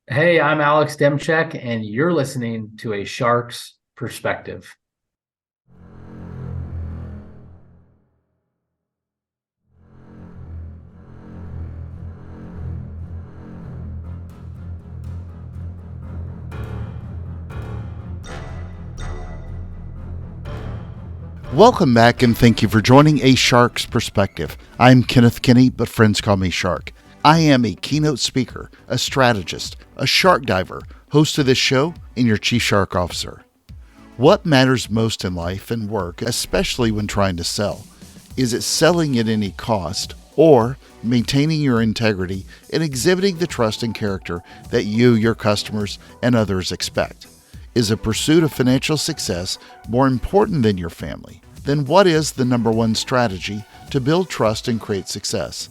Hey, I'm Alex Demczak, and you're listening to A Shark's Perspective. Welcome back and thank you for joining A Shark's Perspective. I'm Kenneth Kinney, but friends call me Shark. I am a keynote speaker, a strategist, a shark diver, host of this show, and your chief shark officer. What matters most in life and work, especially when trying to sell? Is it selling at any cost or maintaining your integrity and exhibiting the trust and character that you, your customers, and others expect? Is a pursuit of financial success more important than your family? Then what is the number one strategy to build trust and create success?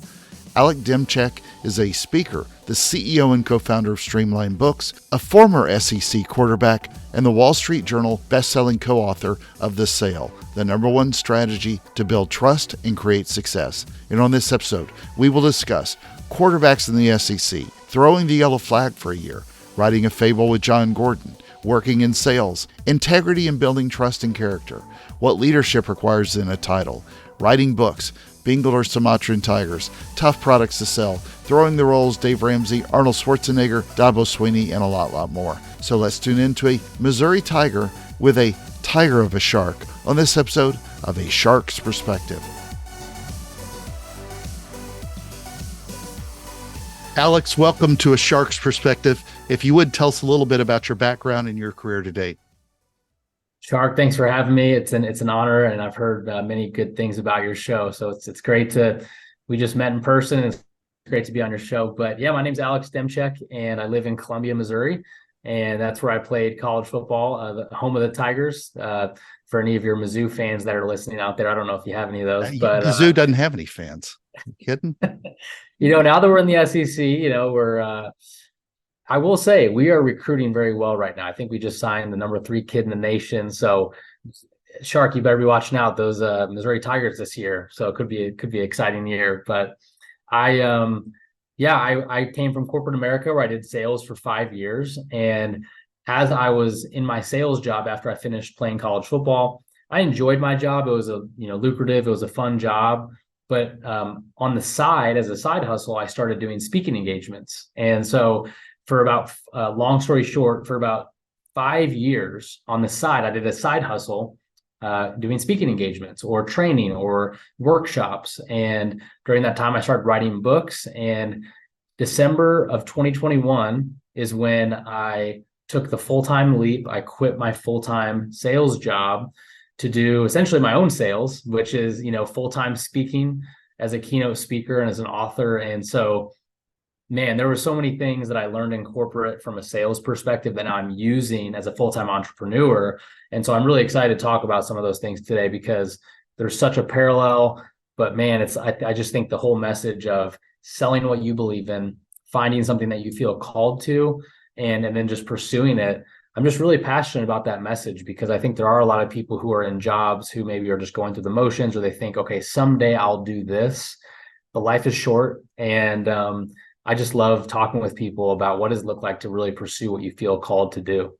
Alex Demczak is a speaker, the CEO and co-founder of Streamline Books, a former SEC quarterback, and the Wall Street Journal bestselling co-author of The Sale, the number one strategy to build trust and create success. And on this episode, we will discuss quarterbacks in the SEC, throwing the yellow flag for a year, writing a fable with John Gordon, working in sales, integrity and building trust and character, what leadership requires in a title, writing books, Bengal or Sumatran tigers, tough products to sell, throwing the roles Dave Ramsey, Arnold Schwarzenegger, Dabo Sweeney, and a lot more. So let's tune into a Missouri Tiger with a tiger of a shark on this episode of A Shark's Perspective. Alex, welcome to A Shark's Perspective. If you would tell us a little bit about your background and your career to date. Shark, thanks for having me. It's an honor, and I've heard many good things about your show. So it's great to we just met in person, and it's great to be on your show. But yeah, my name's Alex Demczak, and I live in Columbia, Missouri, and that's where I played college football, the home of the Tigers. For any of your Mizzou fans that are listening out there, I don't know if you have any of those, but The zoo doesn't have any fans. You kidding? now that we're in the SEC, we're I will say we are recruiting very well right now. I think we just signed the number 3 kid in the nation. So, Shark, you better be watching out those Missouri Tigers this year. So it could be an exciting year. But I came from corporate America where I did sales for 5 years, and as I was in my sales job after I finished playing college football, I enjoyed my job. It was lucrative. It was a fun job. But on the side, as a side hustle, I started doing speaking engagements, and so for about long story short, for about 5 years on the side, I did a side hustle doing speaking engagements or training or workshops. And during that time, I started writing books. And December of 2021 is when I took the full-time leap. I quit my full-time sales job to do essentially my own sales, which is, full-time speaking as a keynote speaker and as an author. And so man, there were so many things that I learned in corporate from a sales perspective that now I'm using as a full-time entrepreneur. And so I'm really excited to talk about some of those things today because there's such a parallel. But man, I just think the whole message of selling what you believe in, finding something that you feel called to, and then just pursuing it. I'm just really passionate about that message because I think there are a lot of people who are in jobs who maybe are just going through the motions, or they think, okay, someday I'll do this. But life is short, and I just love talking with people about what does it look like to really pursue what you feel called to do.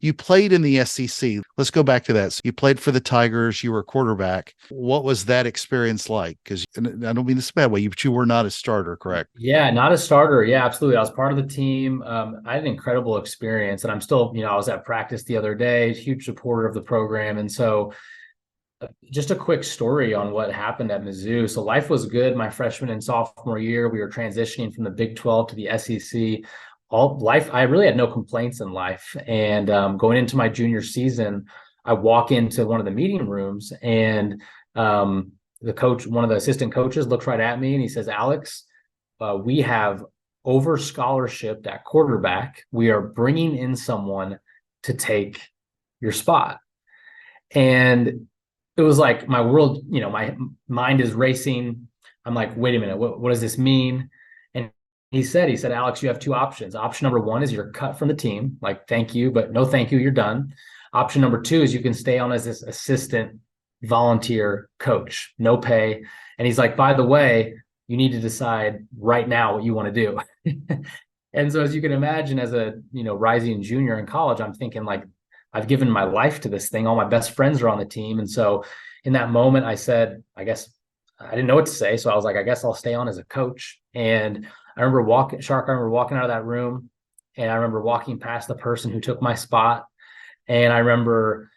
You played in the SEC. Let's go back to that. So you played for the Tigers. You were a quarterback. What was that experience like? Because I don't mean this a bad way, but you were not a starter, correct? Yeah, not a starter. Yeah, absolutely. I was part of the team. I had an incredible experience, and I'm still, I was at practice the other day, huge supporter of the program. And so just a quick story on what happened at Mizzou. So life was good my freshman and sophomore year. We were transitioning from the Big 12 to the SEC. I really had no complaints in life. And going into my junior season, I walk into one of the meeting rooms, and the coach, one of the assistant coaches, looks right at me and he says, "Alex, we have over scholarshiped at quarterback. We are bringing in someone to take your spot." And it was like my world, my mind is racing. I'm like, wait a minute, what does this mean? And he said, "Alex, you have 2 options. Option number 1 is you're cut from the team. Like, thank you, but no thank you, you're done. Option number 2 is you can stay on as this assistant volunteer coach, no pay." And he's like, "By the way, you need to decide right now what you want to do." And so as you can imagine, as a, rising junior in college, I'm thinking like, I've given my life to this thing. All my best friends are on the team. And so in that moment, I said, I guess I didn't know what to say. So I was like, I guess I'll stay on as a coach. And I remember walking out of that room, and I remember walking past the person who took my spot. And I remember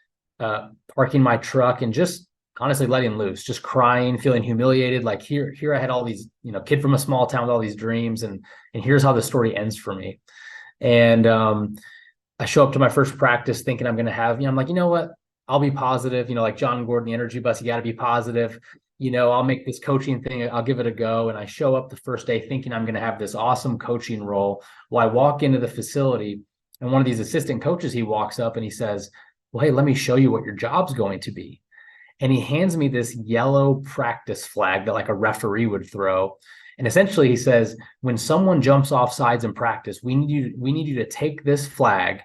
parking my truck and just honestly letting loose, just crying, feeling humiliated. Like here I had all these, kid from a small town with all these dreams, and here's how the story ends for me. And I show up to my first practice thinking I'm going to have, I'm like, you know what? I'll be positive, like John Gordon, the energy bus, you got to be positive. I'll make this coaching thing, I'll give it a go. And I show up the first day thinking I'm going to have this awesome coaching role. Well, I walk into the facility, and one of these assistant coaches, he walks up and he says, well, hey, let me show you what your job's going to be. And he hands me this yellow practice flag that like a referee would throw. And essentially he says, when someone jumps off sides in practice, we need you to take this flag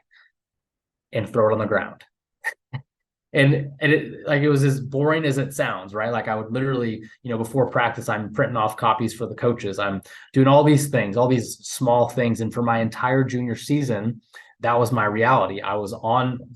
and throw it on the ground. And it was as boring as it sounds, right? Like I would literally, before practice, I'm printing off copies for the coaches. I'm doing all these things, all these small things. And for my entire junior season, that was my reality. I was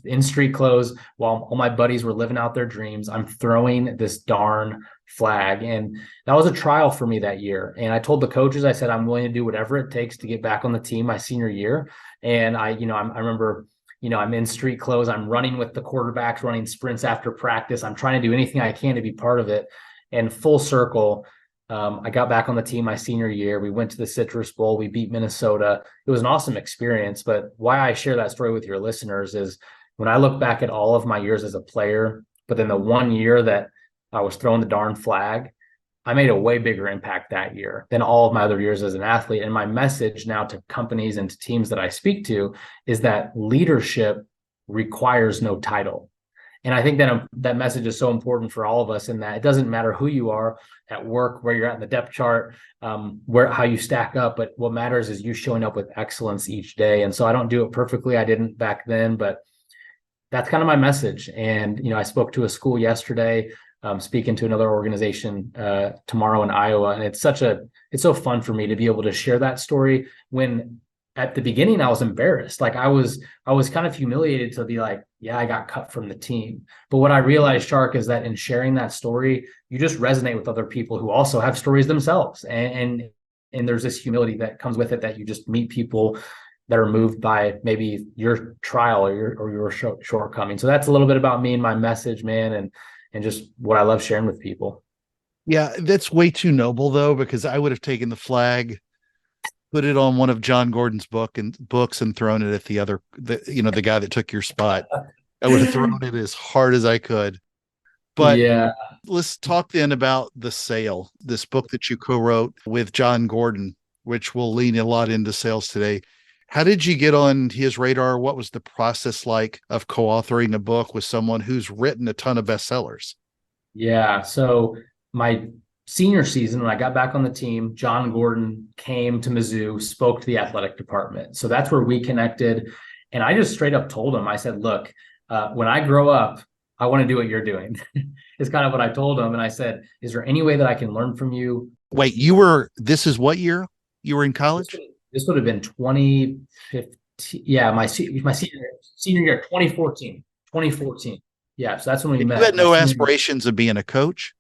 in street clothes while all my buddies were living out their dreams. I'm throwing this darn flag. And that was a trial for me that year. And I told the coaches, I said, I'm willing to do whatever it takes to get back on the team my senior year. And I remember, I'm in street clothes. I'm running with the quarterbacks, running sprints after practice. I'm trying to do anything I can to be part of it. And full circle, I got back on the team my senior year. We went to the Citrus Bowl. We beat Minnesota. It was an awesome experience. But why I share that story with your listeners is when I look back at all of my years as a player, but then the one year that I was throwing the darn flag, I made a way bigger impact that year than all of my other years as an athlete. And my message now to companies and to teams that I speak to is that leadership requires no title. And I think that message is so important for all of us, in that it doesn't matter who you are at work, where you're at in the depth chart, how you stack up, but what matters is you showing up with excellence each day. And so I don't do it perfectly. I didn't back then, but that's kind of my message. And, I spoke to a school yesterday, speaking to another organization tomorrow in Iowa. And it's so fun for me to be able to share that story, when at the beginning I was embarrassed. Like I was kind of humiliated to be like, yeah, I got cut from the team. But what I realized, Shark, is that in sharing that story, you just resonate with other people who also have stories themselves. And there's this humility that comes with it, that you just meet people that are moved by maybe your trial or your shortcoming. So that's a little bit about me and my message, man. And just what I love sharing with people. Yeah, that's way too noble though, because I would have taken the flag, put it on one of John Gordon's books and thrown it at the guy that took your spot. I would have thrown it as hard as I could. But yeah, let's talk then about The Sale, this book that you co-wrote with John Gordon, which will lean a lot into sales today. How did you get on his radar? What was the process like of co-authoring a book with someone who's written a ton of bestsellers? Yeah. So my senior season, when I got back on the team, John Gordon came to Mizzou, spoke to the athletic department. So that's where we connected. And I just straight up told him, I said, look, when I grow up, I want to do what you're doing. It's kind of what I told him. And I said, is there any way that I can learn from you? Wait, this is what year you were in college? This would have been 2015. Yeah, my senior year, 2014. Yeah, so that's when we met. You had no aspirations of being a coach?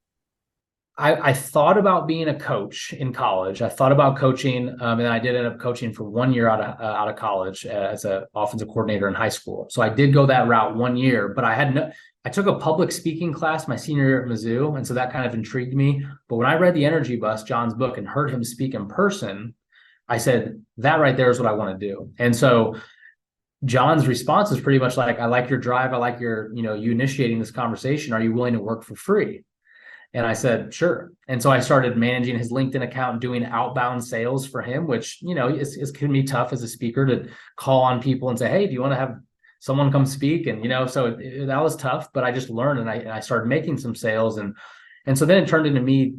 I thought about being a coach in college. I thought about coaching, and then I did end up coaching for 1 year out of college as an offensive coordinator in high school. So I did go that route 1 year, but I took a public speaking class my senior year at Mizzou, and so that kind of intrigued me. But when I read The Energy Bus, John's book, and heard him speak in person, I said, that right there is what I want to do. And so John's response is pretty much like, I like your drive. I like you initiating this conversation. Are you willing to work for free? And I said, sure. And so I started managing his LinkedIn account, doing outbound sales for him, which, is can be tough as a speaker to call on people and say, hey, do you want to have someone come speak? And, so that was tough, but I just learned, and I started making some sales. And so then it turned into me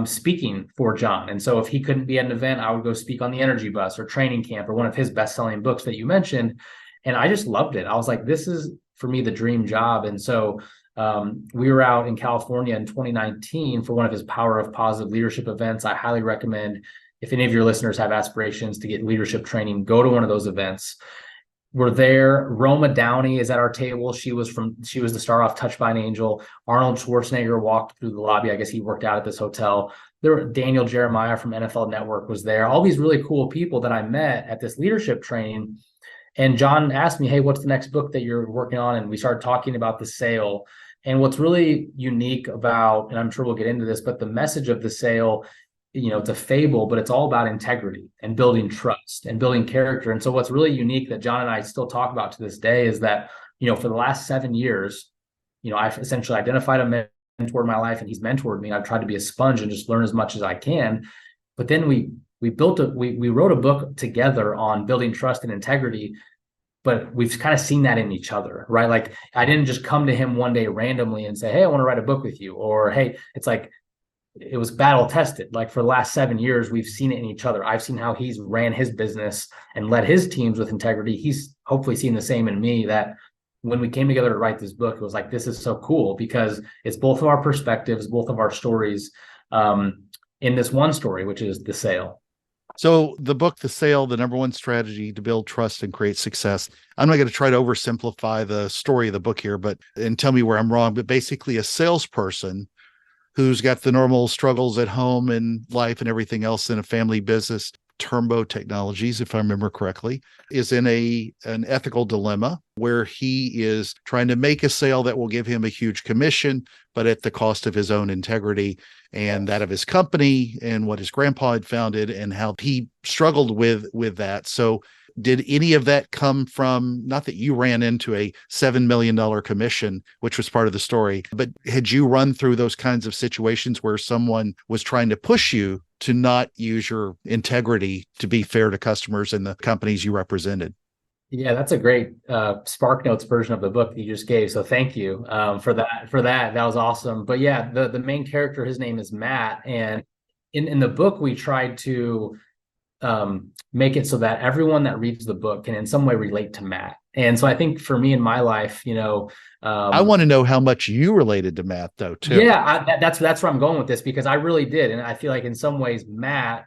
speaking for John. And so if he couldn't be at an event, I would go speak on The Energy Bus or Training Camp or one of his best-selling books that you mentioned. And I just loved it. I was like, this is for me the dream job. And so we were out in California in 2019 for one of his Power of Positive Leadership events. I highly recommend if any of your listeners have aspirations to get leadership training, go to one of those events. We're there. Roma Downey is at our table. She was the star off Touched by an Angel. Arnold Schwarzenegger walked through the lobby. I guess he worked out at this hotel. Daniel Jeremiah from NFL Network was there. All these really cool people that I met at this leadership training. And John asked me, hey, what's the next book that you're working on? And we started talking about The Sale. And what's really unique about, and I'm sure we'll get into this, but the message of The Sale, it's a fable, but it's all about integrity and building trust and building character. And so what's really unique that John and I still talk about to this day is that, for the last 7 years, I've essentially identified a mentor in my life, and he's mentored me. I've tried to be a sponge and just learn as much as I can. But then we wrote a book together on building trust and integrity, but we've kind of seen that in each other, right? Like, I didn't just come to him one day randomly and say, hey, I want to write a book with you. Or, hey, it's like, it was battle tested. Like, for the last 7 years, we've seen it in each other. I've seen how he's ran his business and led his teams with integrity. He's hopefully seen the same in me, that when we came together to write this book, it was like, this is so cool because it's both of our perspectives, both of our stories in this one story, which is The Sale. So the book, The Sale, the number one strategy to build trust and create success. I'm not going to try to oversimplify the story of the book here, and tell me where I'm wrong, but basically a salesperson who's got the normal struggles at home and life and everything else in a family business, Turbo Technologies, if I remember correctly, is in an ethical dilemma where he is trying to make a sale that will give him a huge commission, but at the cost of his own integrity and that of his company and what his grandpa had founded, and how he struggled with that. So did any of that come from, not that you ran into a $7 million commission, which was part of the story, but had you run through those kinds of situations where someone was trying to push you to not use your integrity to be fair to customers and the companies you represented? Yeah, that's a great Spark Notes version of the book that you just gave. So thank you for that. That was awesome. But yeah, the main character, his name is Matt. And in the book, we tried to make it so that everyone that reads the book can in some way relate to Matt. And so I think for me in my life, I want to know how much you related to Matt, though, too. Yeah, that's where I'm going with this, because I really did. And I feel like in some ways, Matt,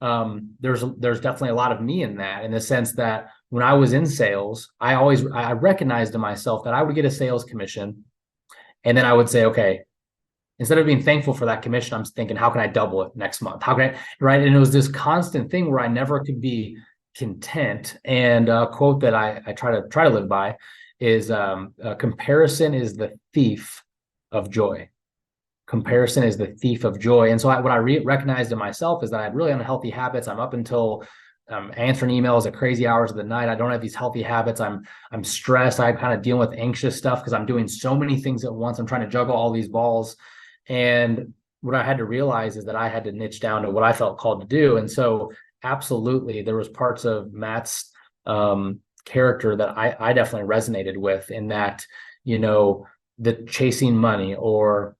there's definitely a lot of me in that, in the sense that when I was in sales, I recognized in myself that I would get a sales commission. And then I would say, okay, instead of being thankful for that commission, I'm thinking, how can I double it next month? How can I, right? And it was this constant thing where I never could be content. And a quote that I try to live by is comparison is the thief of joy. Comparison is the thief of joy. And so what I recognized in myself is that I had really unhealthy habits. I'm up until answering emails at crazy hours of the night. I don't have these healthy habits. I'm stressed. I'm kind of dealing with anxious stuff because I'm doing so many things at once. I'm trying to juggle all these balls. And what I had to realize is that I had to niche down to what I felt called to do. And so absolutely, there was parts of Matt's character that I definitely resonated with, in that, the chasing money or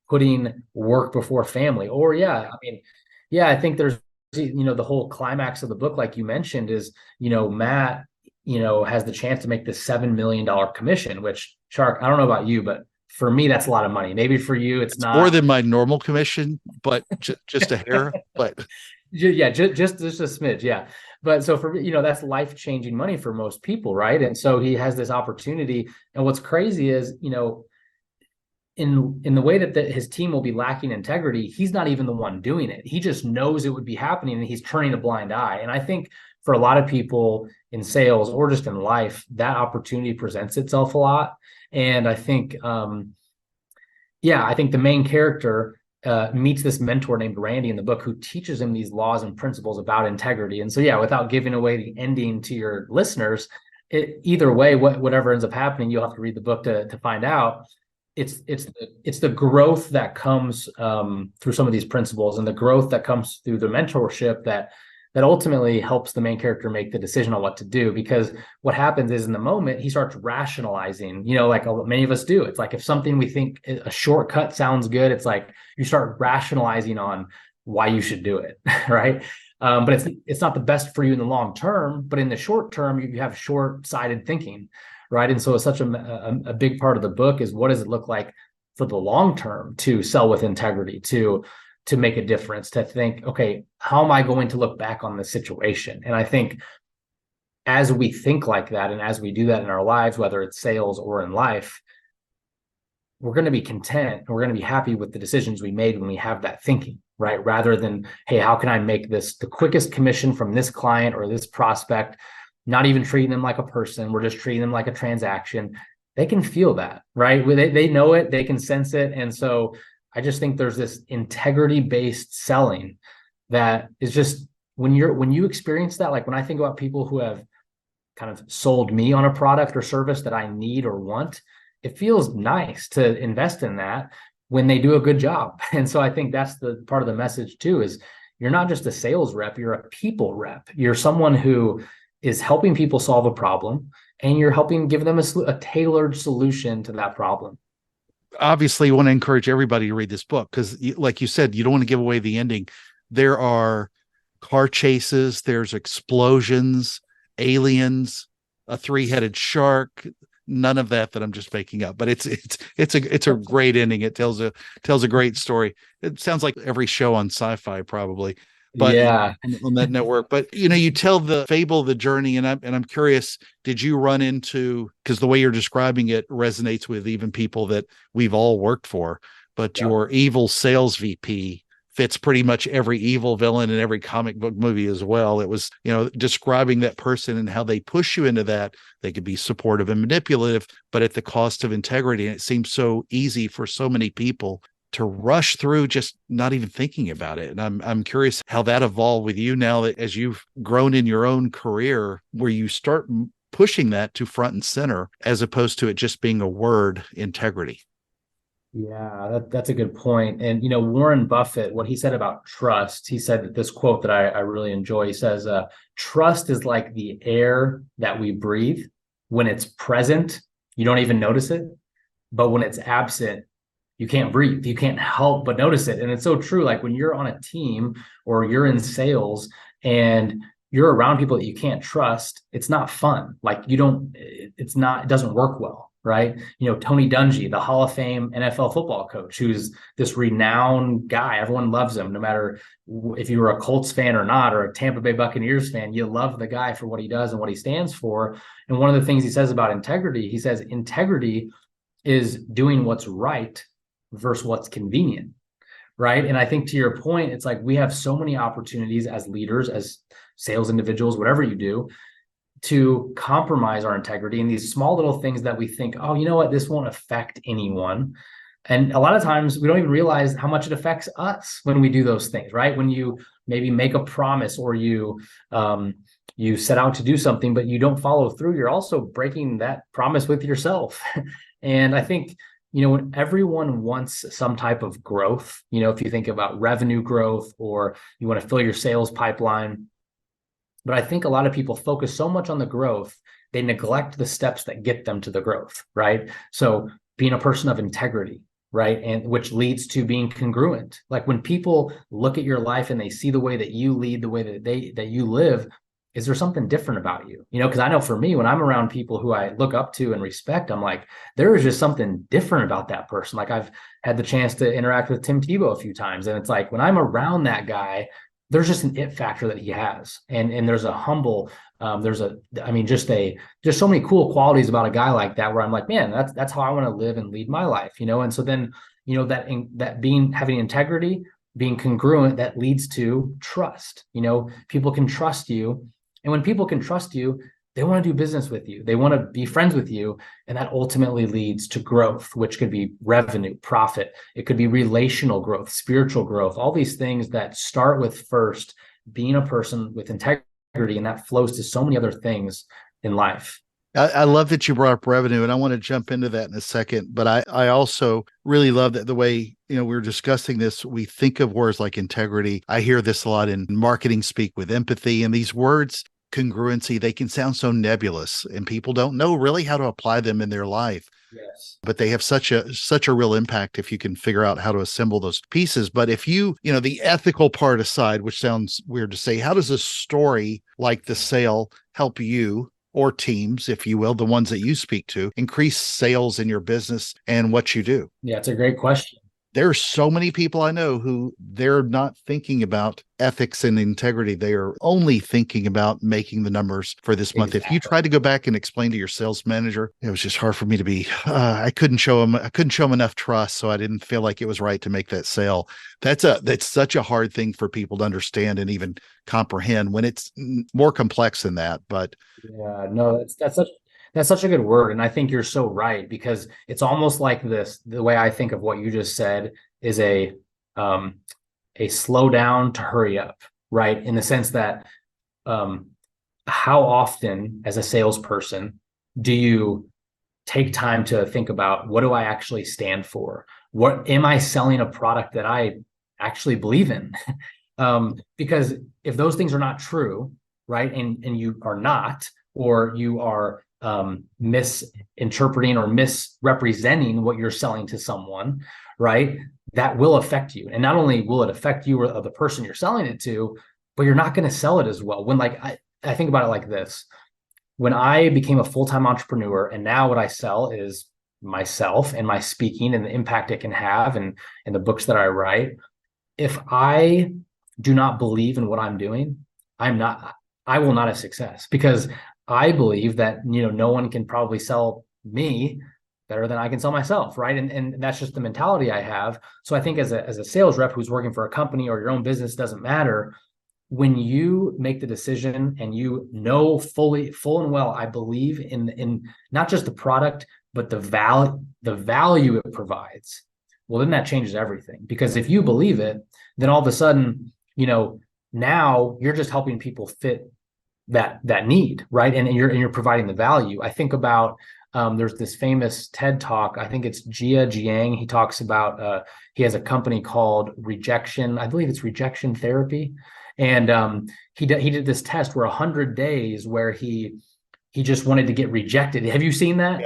putting work before family, or I think there's, the whole climax of the book, like you mentioned, is, Matt, has the chance to make this $7 million commission, which, Shark, I don't know about you, but for me, that's a lot of money. Maybe for you, it's not more than my normal commission, but just a hair, but yeah, just a smidge. Yeah. But so for, that's life-changing money for most people. Right. And so he has this opportunity. And what's crazy is, in the way that his team will be lacking integrity, he's not even the one doing it. He just knows it would be happening and he's turning a blind eye. And I think for a lot of people in sales or just in life, that opportunity presents itself a lot. And I think, I think the main character meets this mentor named Randy in the book, who teaches him these laws and principles about integrity. And so, without giving away the ending to your listeners, either way, whatever ends up happening, you'll have to read the book to find out. It's the growth that comes through some of these principles, and the growth that comes through the mentorship that ultimately helps the main character make the decision on what to do. Because what happens is, in the moment, he starts rationalizing, like many of us do. It's like, if something we think a shortcut sounds good, it's like you start rationalizing on why you should do it, right? But it's not the best for you in the long term, but in the short term, you have short-sighted thinking, right? And so it's such a big part of the book is, what does it look like for the long term to sell with integrity, to to make a difference, to think, okay, how am I going to look back on this situation? And I think as we think like that, and as we do that in our lives, whether it's sales or in life, we're going to be content and we're going to be happy with the decisions we made when we have that thinking, right? Rather than, hey, how can I make this the quickest commission from this client or this prospect? Not even treating them like a person. We're just treating them like a transaction. They can feel that, right? They know it, they can sense it. And so I just think there's this integrity-based selling that is just, when you experience that, like when I think about people who have kind of sold me on a product or service that I need or want, it feels nice to invest in that when they do a good job. And so I think that's the part of the message too, is you're not just a sales rep, you're a people rep. You're someone who is helping people solve a problem, and you're helping give them a tailored solution to that problem. Obviously, you want to encourage everybody to read this book because, like you said, you don't want to give away the ending. There are car chases, there's explosions, aliens, a three-headed shark. None of that I'm just making up, but it's a great ending. It tells a great story. It sounds like every show on Sci-Fi probably, but yeah, on that network. But you tell the fable, the journey, and I'm curious, did you run into, because the way you're describing it resonates with even people that we've all worked for, but your evil sales VP fits pretty much every evil villain in every comic book movie as well. It was, describing that person and how they push you into that. They could be supportive and manipulative, but at the cost of integrity. And it seems so easy for so many people to rush through just not even thinking about it. And I'm curious how that evolved with you now that as you've grown in your own career, where you start pushing that to front and center, as opposed to it just being a word, integrity. Yeah, that's a good point. And, Warren Buffett, what he said about trust, he said that this quote that I really enjoy, he says, trust is like the air that we breathe. When it's present, you don't even notice it. But when it's absent, you can't breathe. You can't help but notice it. And it's so true. Like when you're on a team or you're in sales and you're around people that you can't trust, it's not fun. Like it doesn't work well. Right. Tony Dungy, the Hall of Fame NFL football coach, who's this renowned guy. Everyone loves him, no matter if you were a Colts fan or not, or a Tampa Bay Buccaneers fan, you love the guy for what he does and what he stands for. And one of the things he says about integrity, he says integrity is doing what's right versus what's convenient. Right. And I think to your point, it's like we have so many opportunities as leaders, as sales individuals, whatever you do, to compromise our integrity in these small little things that we think, oh, you know what, this won't affect anyone. And a lot of times we don't even realize how much it affects us when we do those things, right? When you maybe make a promise or you set out to do something, but you don't follow through, you're also breaking that promise with yourself. And I think, when everyone wants some type of growth, if you think about revenue growth or you want to fill your sales pipeline, but I think a lot of people focus so much on the growth, they neglect the steps that get them to the growth, right? So being a person of integrity, right? And which leads to being congruent. Like when people look at your life and they see the way that you lead, the way that you live, is there something different about you? Because I know for me, when I'm around people who I look up to and respect, I'm like, there is just something different about that person. Like I've had the chance to interact with Tim Tebow a few times. And it's like, when I'm around that guy, there's just an it factor that he has. And there's a humble, just so many cool qualities about a guy like that, where I'm like, man, that's how I want to live and lead my life, And so then, having integrity, being congruent, that leads to trust. People can trust you. And when people can trust you, they want to do business with you. They want to be friends with you. And that ultimately leads to growth, which could be revenue, profit. It could be relational growth, spiritual growth, all these things that start with first being a person with integrity, and that flows to so many other things in life. I love that you brought up revenue, and I want to jump into that in a second. But I also really love that the way, we were discussing this, we think of words like integrity. I hear this a lot in marketing speak with empathy, and these words, congruency, they can sound so nebulous and people don't know really how to apply them in their life. Yes. But they have such a real impact if you can figure out how to assemble those pieces. But if the ethical part aside, which sounds weird to say, how does a story like the sale help you or teams, if you will, the ones that you speak to, increase sales in your business and what you do? Yeah, it's a great question. There's so many people I know who they're not thinking about ethics and integrity. They are only thinking about making the numbers for this month. If you Exactly. try to go back and explain to your sales manager, it was just hard for me to be, I couldn't show him enough trust. So I didn't feel like it was right to make that sale. That's such a hard thing for people to understand and even comprehend when it's more complex than that. But Yeah, no, that's such a good word. And I think you're so right, because it's almost like this, the way I think of what you just said is um a slow down to hurry up, right? In the sense that um how often as a salesperson do you take time to think about, what do I actually stand for? What am I selling a product that I actually believe in? Because if those things are not true, right, and you are not, or you are misinterpreting or misrepresenting what you're selling to someone, right, that will affect you. And not only will it affect you or the person you're selling it to, but you're not going to sell it as well. When like I think about it like this: when I became a full-time entrepreneur, and now what I sell is myself and my speaking and the impact it can have, and the books that I write. If I do not believe in what I'm doing, I will not have success, because I believe that, no one can probably sell me better than I can sell myself. Right. And that's just the mentality I have. So I think as a sales rep who's working for a company or your own business, doesn't matter. When you make the decision and full and well, I believe in not just the product, but the value it provides. Well, then that changes everything, because if you believe it, then all of a sudden, now you're just helping people fit that need, right? And you're providing the value. I think about there's this famous TED talk. I think it's Jia Jiang. He talks about he has a company called Rejection. I believe it's Rejection Therapy, and he did this test where 100 days where he just wanted to get rejected. Have you seen that?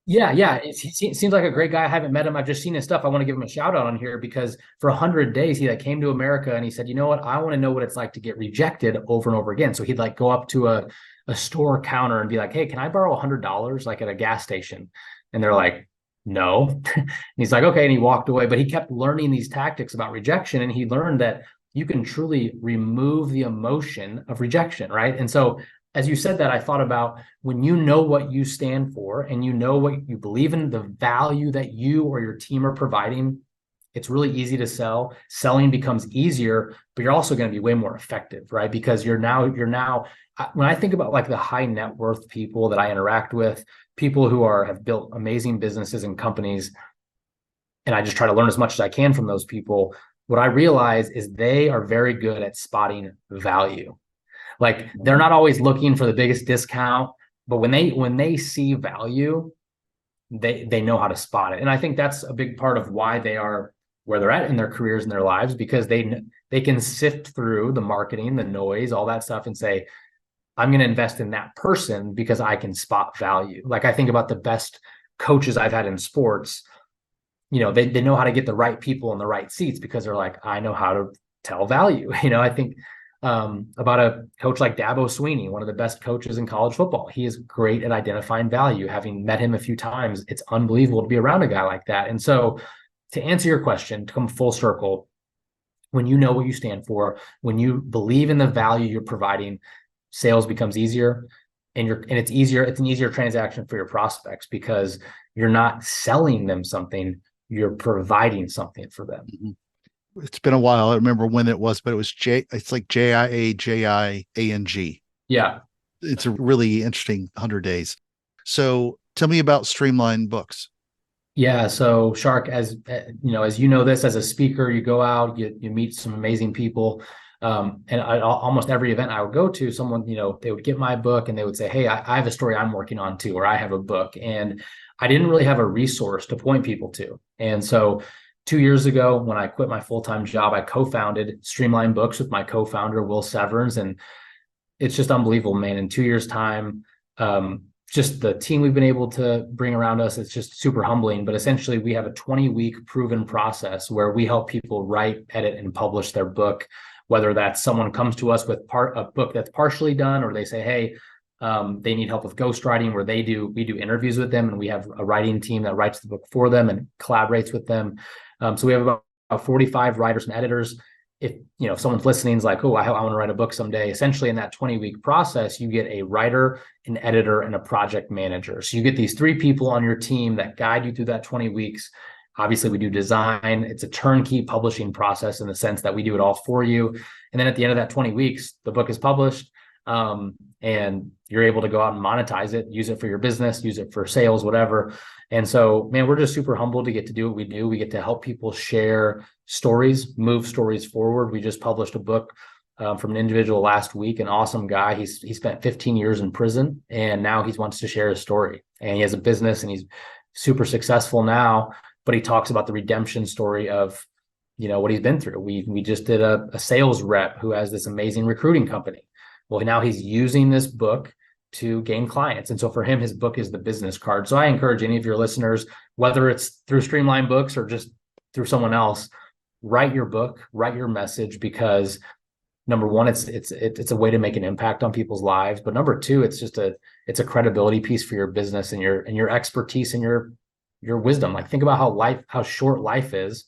yeah, Yeah. He seems like a great guy. I haven't met him. I've just seen his stuff. I want to give him a shout out on here, because for 100 days he like came to America and he said, you know what? I want to know what it's like to get rejected over and over again. So he'd like go up to a store counter and be like, hey, can I borrow $100 like at a gas station? And they're like, no. And he's like, okay. And he walked away, but he kept learning these tactics about rejection. And he learned that you can truly remove the emotion of rejection, right? And so as you said that, I thought about when you know what you stand for and you know what you believe in, the value that you or your team are providing, it's really easy to sell. Selling becomes easier, but you're also going to be way more effective, right? Because you're now, when I think about like the high net worth people that I interact with, people who have built amazing businesses and companies, and I just try to learn as much as I can from those people, what I realize is they are very good at spotting value. Like they're not always looking for the biggest discount, but when they see value, they know how to spot it. And I think that's a big part of why they are where they're at in their careers and their lives, because they can sift through the marketing, the noise, all that stuff, and say, I'm going to invest in that person because I can spot value. Like I think about the best coaches I've had in sports, they know how to get the right people in the right seats, because they're like, I know how to tell value. I think about a coach like Dabo Sweeney, one of the best coaches in college football. He is great at identifying value. Having met him a few times, it's unbelievable to be around a guy like that. And so to answer your question, to come full circle, when you know what you stand for, when you believe in the value you're providing, sales becomes easier, and it's easier. It's an easier transaction for your prospects, because you're not selling them something, you're providing something for them. mm-hmm. It's been a while. I remember when it was, but it was it's like JIAJIANG. Yeah. It's a really interesting 100 days. So tell me about Streamline Books. Yeah. So Shark, as you know this, as a speaker, you go out, you meet some amazing people. And almost every event I would go to, someone, they would get my book and they would say, hey, I have a story I'm working on too, or I have a book. And I didn't really have a resource to point people to. And so 2 years ago, when I quit my full-time job, I co-founded Streamline Books with my co-founder, Will Severns. And it's just unbelievable, man. In 2 years' time, just the team we've been able to bring around us, it's just super humbling. But essentially, we have a 20-week proven process where we help people write, edit, and publish their book, whether that's someone comes to us with a book that's partially done, or they say, hey, They need help with ghostwriting, where we do interviews with them, and we have a writing team that writes the book for them and collaborates with them. So we have about 45 writers and editors. If someone's listening is like, oh, I want to write a book someday, essentially in that 20-week process, you get a writer, an editor, and a project manager. So you get these 3 people on your team that guide you through that 20 weeks. Obviously, we do design. It's a turnkey publishing process in the sense that we do it all for you. And then at the end of that 20 weeks, the book is published, and you're able to go out and monetize it, use it for your business, use it for sales, whatever. And so, man, we're just super humbled to get to do what we do. We get to help people share stories, move stories forward. We just published a book from an individual last week, an awesome guy. He spent 15 years in prison, and now he wants to share his story. And he has a business, and he's super successful now. But he talks about the redemption story of, what he's been through. We just did a sales rep who has this amazing recruiting company. Well, now he's using this book to gain clients. And so for him, his book is the business card. So I encourage any of your listeners, whether it's through Streamline Books or just through someone else, write your book, write your message, because number one, it's a way to make an impact on people's lives. But number two, it's a credibility piece for your business and your expertise and your wisdom. Like, think about how short life is.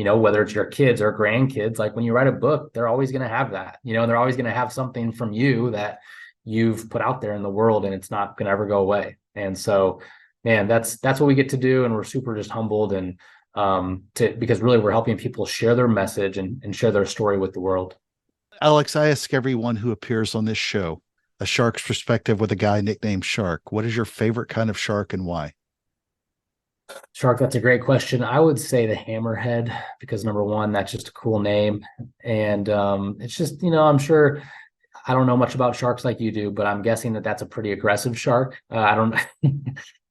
Whether it's your kids or grandkids, like when you write a book, they're always going to have that, they're always going to have something from you that you've put out there in the world, and it's not going to ever go away. And so, man, that's what we get to do. And we're super just humbled, and because really we're helping people share their message and share their story with the world. Alex, I ask everyone who appears on this show a shark's perspective with a guy nicknamed Shark. What is your favorite kind of shark and why? Shark, that's a great question. I would say the hammerhead, because number one, that's just a cool name. And it's just, I'm sure, I don't know much about sharks like you do, but I'm guessing that that's a pretty aggressive shark. I don't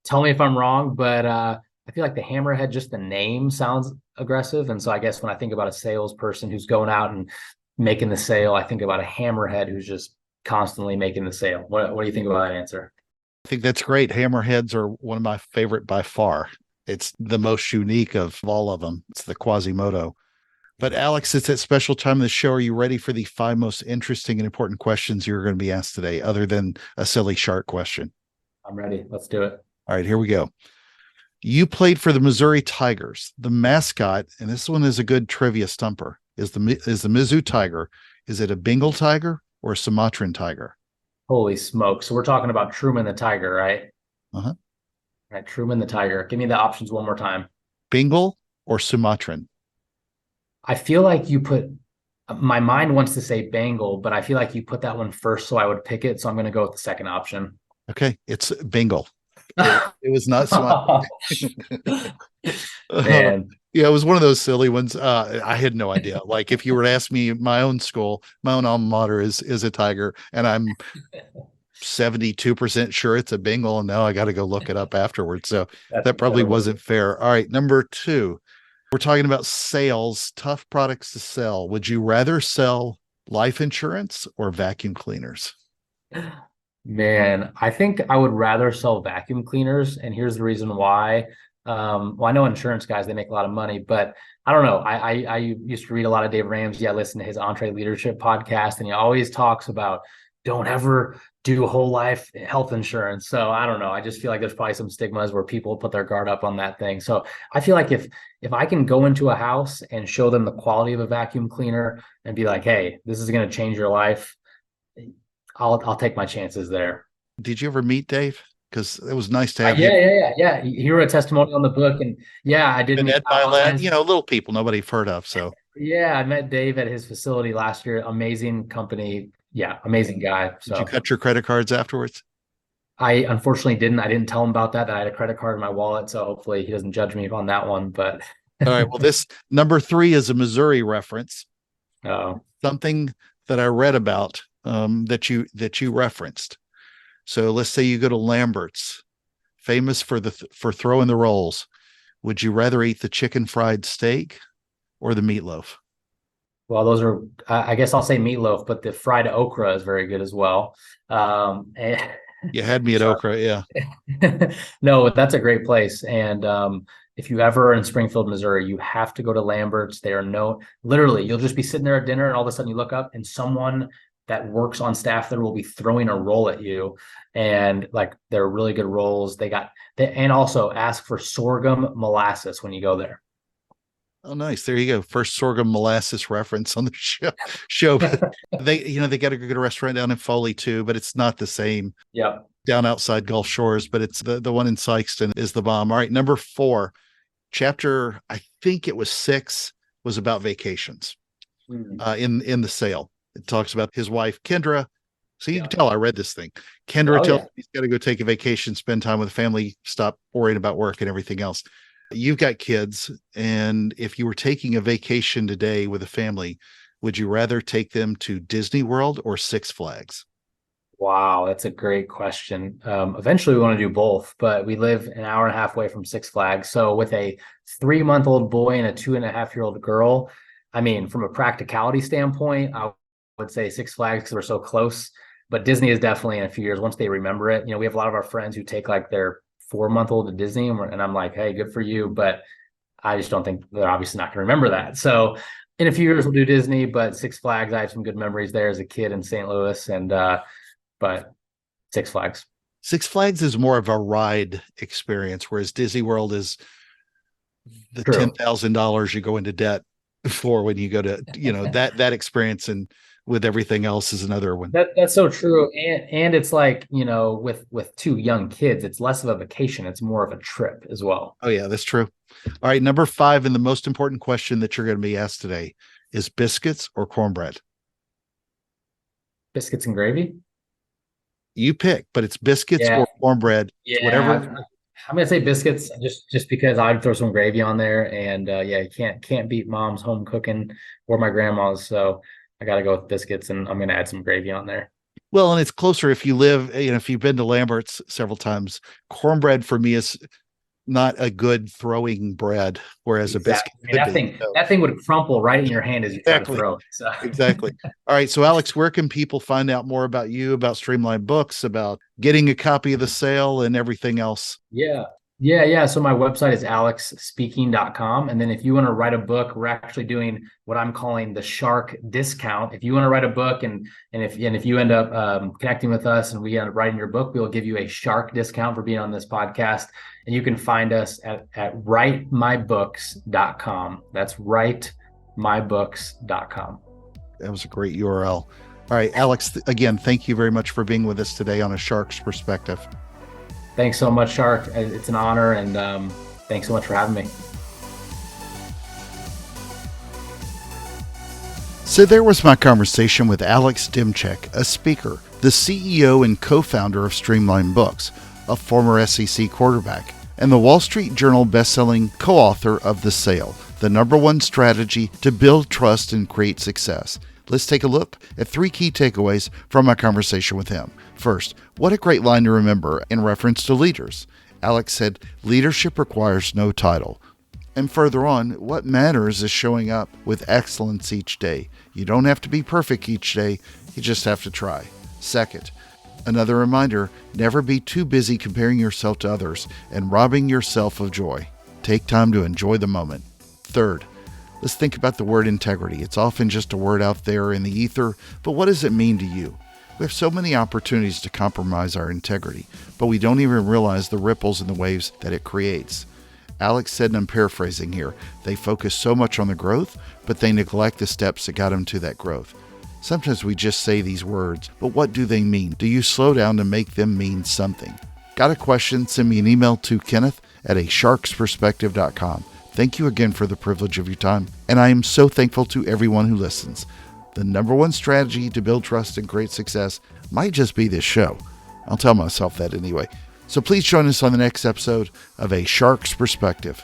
tell me if I'm wrong, but I feel like the hammerhead, just the name sounds aggressive. And so I guess when I think about a salesperson who's going out and making the sale, I think about a hammerhead who's just constantly making the sale. What do you think about that answer? I think that's great. Hammerheads are one of my favorite by far. It's the most unique of all of them. It's the Quasimodo. But Alex, it's that special time of the show. Are you ready for the 5 most interesting and important questions you're going to be asked today, other than a silly shark question? I'm ready. Let's do it. All right, here we go. You played for the Missouri Tigers. The mascot, and this one is a good trivia stumper, is the Mizzou Tiger. Is it a Bengal tiger or a Sumatran tiger? Holy smoke. So we're talking about Truman the Tiger, right? Uh-huh. All right, Truman the Tiger. Give me the options one more time. Bengal or Sumatran? I feel like my mind wants to say Bengal, but I feel like you put that one first, so I would pick it. So I'm going to go with the second option. Okay, it's Bengal. It was not Sumatran. Man. Yeah, it was one of those silly ones. I had no idea. Like, if you were to ask me, my own school, my own alma mater is a Tiger, and I'm 72% sure it's a Bengal, and now I got to go look it up afterwards. So that probably wasn't fair. All right, number 2. We're talking about sales, tough products to sell. Would you rather sell life insurance or vacuum cleaners? Man, I think I would rather sell vacuum cleaners. And here's the reason why. Well, I know insurance guys, they make a lot of money, but I don't know. I used to read a lot of Dave Ramsey. I listened to his Entree Leadership podcast, and he always talks about don't ever do whole life health insurance. So I don't know. I just feel like there's probably some stigmas where people put their guard up on that thing. So I feel like if I can go into a house and show them the quality of a vacuum cleaner and be like, hey, this is going to change your life, I'll take my chances there. Did you ever meet Dave? Because it was nice to have him. Yeah. He wrote a testimonial on the book, and yeah, I did. Little people nobody's heard of. So yeah, I met Dave at his facility last year. Amazing company. Yeah, amazing guy. So did you cut your credit cards afterwards? I unfortunately didn't. I didn't tell him about that I had a credit card in my wallet. So hopefully he doesn't judge me on that one. But all right. Well, this number 3 is a Missouri reference. Oh, something that I read about that you referenced. So let's say you go to Lambert's, famous for throwing the rolls. Would you rather eat the chicken fried steak or the meatloaf? Well, those are, I guess I'll say meatloaf, but the fried okra is very good as well. You had me at okra, yeah. No, that's a great place. And if you ever are in Springfield, Missouri, you have to go to Lambert's. Literally, you'll just be sitting there at dinner, and all of a sudden you look up and someone that works on staff that will be throwing a roll at you. And like, they're really good rolls. And also ask for sorghum molasses when you go there. Oh, nice. There you go. First sorghum molasses reference on the show. They got a good restaurant down in Foley too, but it's not the same. Yep. Down outside Gulf Shores, but it's the one in Sykeston is the bomb. All right. Number 4, chapter, I think it was 6, was about vacations. In the sale. It talks about his wife, Kendra. So you can tell I read this thing. Kendra tells him he's got to go take a vacation, spend time with the family, stop worrying about work and everything else. You've got kids, and if you were taking a vacation today with a family, would you rather take them to Disney World or Six Flags? Wow, that's a great question. Eventually we want to do both, but we live an hour and a half away from Six Flags. So with a 3-month-old boy and a 2.5-year-old girl, I mean, from a practicality standpoint, I would say Six Flags because we're so close. But Disney is definitely in a few years, once they remember it. We have a lot of our friends who take like their 4-month-old to Disney, and I'm like, hey, good for you. But I just don't think they're obviously not going to remember that. So in a few years, we'll do Disney, but Six Flags, I have some good memories there as a kid in St. Louis. But Six Flags. Six Flags is more of a ride experience, whereas Disney World is the $10,000 you go into debt for when you go to, that experience, and with everything else is another one. That's so true. And it's like, with 2 young kids, it's less of a vacation. It's more of a trip as well. Oh yeah, that's true. All right. Number 5, and the most important question that you're going to be asked today is biscuits or cornbread? Biscuits and gravy. You pick, but it's biscuits or cornbread, whatever. I'm gonna say biscuits, just because I'd throw some gravy on there, and you can't beat mom's home cooking or my grandma's, so I got to go with biscuits, and I'm gonna add some gravy on there. Well, and it's closer if you live, if you've been to Lambert's several times. Cornbread for me is not a good throwing bread, whereas a biscuit. That thing would crumple right in your hand as you try to throw it. So. Exactly. All right. So Alex, where can people find out more about you, about Streamline Books, about getting a copy of the sale and everything else? Yeah. So my website is alexspeaking.com. And then if you want to write a book, we're actually doing what I'm calling the Shark discount. If you want to write a book and if you end up connecting with us and we end up writing your book, we'll give you a Shark discount for being on this podcast. And you can find us at writemybooks.com. That's writemybooks.com. That was a great URL. All right, Alex, again, thank you very much for being with us today on A Shark's Perspective. Thanks so much, Shark. It's an honor, and thanks so much for having me. So there was my conversation with Alex Demczak, a speaker, the CEO and co-founder of Streamline Books, a former SEC quarterback, and the Wall Street Journal bestselling co-author of The Sale, the #1 strategy to build trust and create success. Let's take a look at 3 key takeaways from my conversation with him. First, what a great line to remember in reference to leaders. Alex said, leadership requires no title. And further on, what matters is showing up with excellence each day. You don't have to be perfect each day, you just have to try. Second, another reminder, never be too busy comparing yourself to others and robbing yourself of joy. Take time to enjoy the moment. Third, let's think about the word integrity. It's often just a word out there in the ether, but what does it mean to you? We have so many opportunities to compromise our integrity, but we don't even realize the ripples and the waves that it creates. Alex said, and I'm paraphrasing here, they focus so much on the growth, but they neglect the steps that got them to that growth. Sometimes we just say these words, but what do they mean? Do you slow down to make them mean something? Got a question? Send me an email to kenneth@asharksperspective.com. Thank you again for the privilege of your time, and I am so thankful to everyone who listens. The #1 strategy to build trust and create success might just be this show. I'll tell myself that anyway. So please join us on the next episode of A Shark's Perspective.